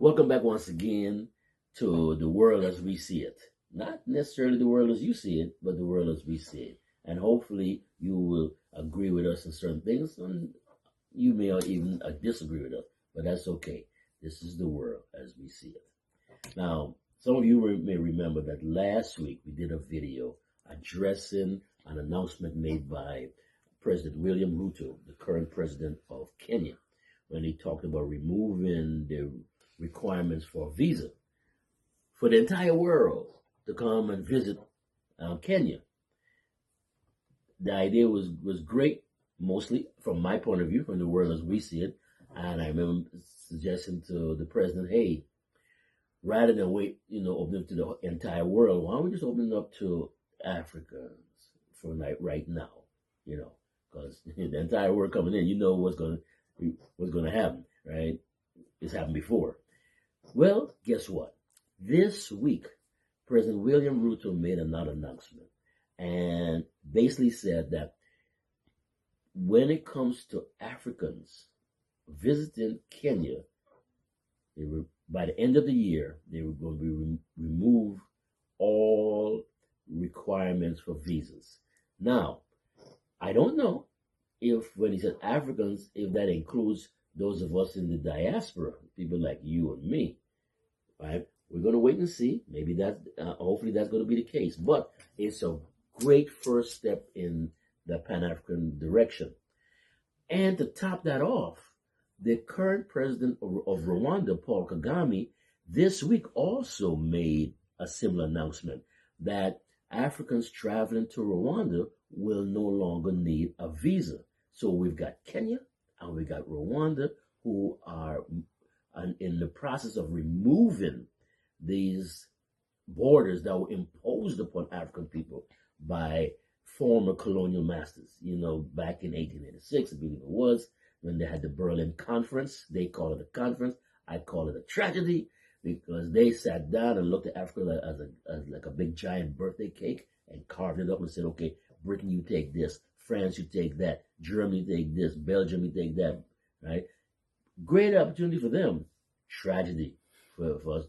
Welcome back once again to the world as we see it. Not necessarily the world as you see it, but the world as we see it. And hopefully you will agree with us in certain things, and you may even disagree with us, but that's okay. This is the world as we see it. Now, some of you may remember that last week we did a video addressing an announcement made by President William Ruto, the current president of Kenya, when he talked about removing the requirements for a visa for the entire world to come and visit Kenya. The idea was great, mostly from my point of view, from the world as we see it. And I remember suggesting to the president, hey, rather than wait, open it to the entire world, why don't we just open it up to Africans for right now, because the entire world coming in, what's going to happen, right? It's happened before. Well, guess what? This week, President William Ruto made another announcement and basically said that when it comes to Africans visiting Kenya, by the end of the year, they were going to remove all requirements for visas. Now, I don't know if, when he said Africans, if that includes those of us in the diaspora, people like you and me, right? We're going to wait and see. Maybe hopefully that's going to be the case. But it's a great first step in the Pan-African direction. And to top that off, the current president of Rwanda, Paul Kagame, this week also made a similar announcement that Africans traveling to Rwanda will no longer need a visa. So we've got Kenya and we got Rwanda, who are in the process of removing these borders that were imposed upon African people by former colonial masters. Back in 1886, I believe it was, when they had the Berlin Conference. They call it a conference. I call it a tragedy, because they sat down and looked at Africa as like a big giant birthday cake and carved it up and said, okay, Britain, you take this. France, you take that. Germany, you take this. Belgium, you take that. Right? Great opportunity for them. Tragedy for us,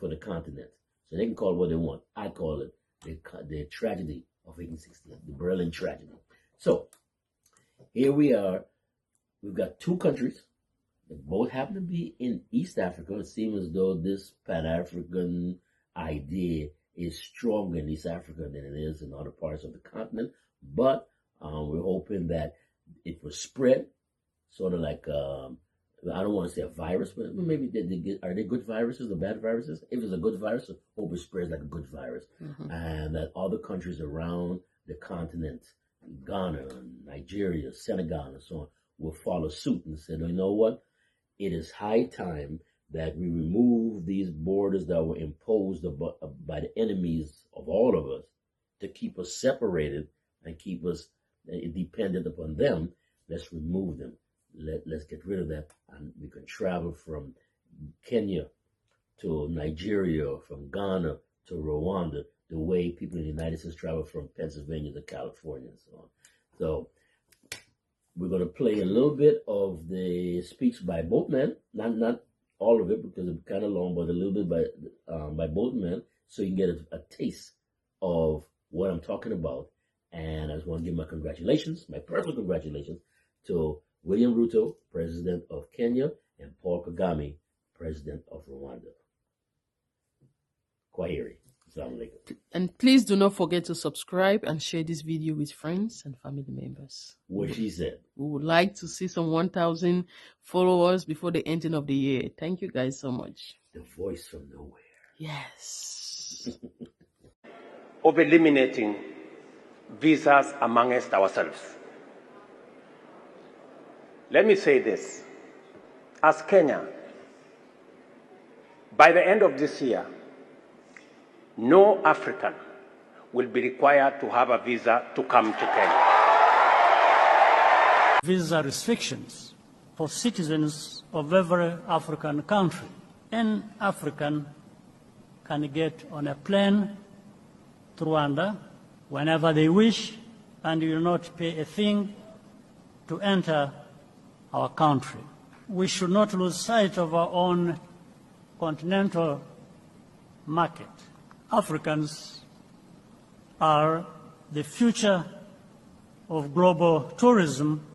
for the continent. So they can call it what they want. I call it the tragedy of 1868, the Berlin tragedy. So here we are. We've got two countries that both happen to be in East Africa. It seems as though this Pan-African idea is stronger in East Africa than it is in other parts of the continent. But we're hoping that it will spread, sort of like, I don't want to say a virus, but maybe are they good viruses or bad viruses? If it's a good virus, I hope it spreads like a good virus. Mm-hmm. And that other countries around the continent, Ghana, Nigeria, Senegal, and so on, will follow suit and say, you know what? It is high time that we remove these borders that were imposed by the enemies of all of us to keep us separated and keep us dependent upon them. Let's remove them. Let's get rid of that, and we can travel from Kenya to Nigeria, or from Ghana to Rwanda, the way people in the United States travel from Pennsylvania to California and so on. So we're going to play a little bit of the speech by both men, not all of it because it's kind of long, but a little bit by both men, so you can get a taste of what I'm talking about. And I just want to give my congratulations, my personal congratulations, to William Ruto, President of Kenya, and Paul Kagame, President of Rwanda. Kwaheri. Assalamu alaikum. And please do not forget to subscribe and share this video with friends and family members. What she said. We would like to see some 1,000 followers before the ending of the year. Thank you guys so much. The voice from nowhere. Yes. Of eliminating visas amongst ourselves. Let me say this. As Kenya, by the end of this year, no African will be required to have a visa to come to Kenya. Visa restrictions for citizens of every African country. Any African can get on a plane to Rwanda whenever they wish, and will not pay a thing to enter our country. We should not lose sight of our own continental market. Africans are the future of global tourism.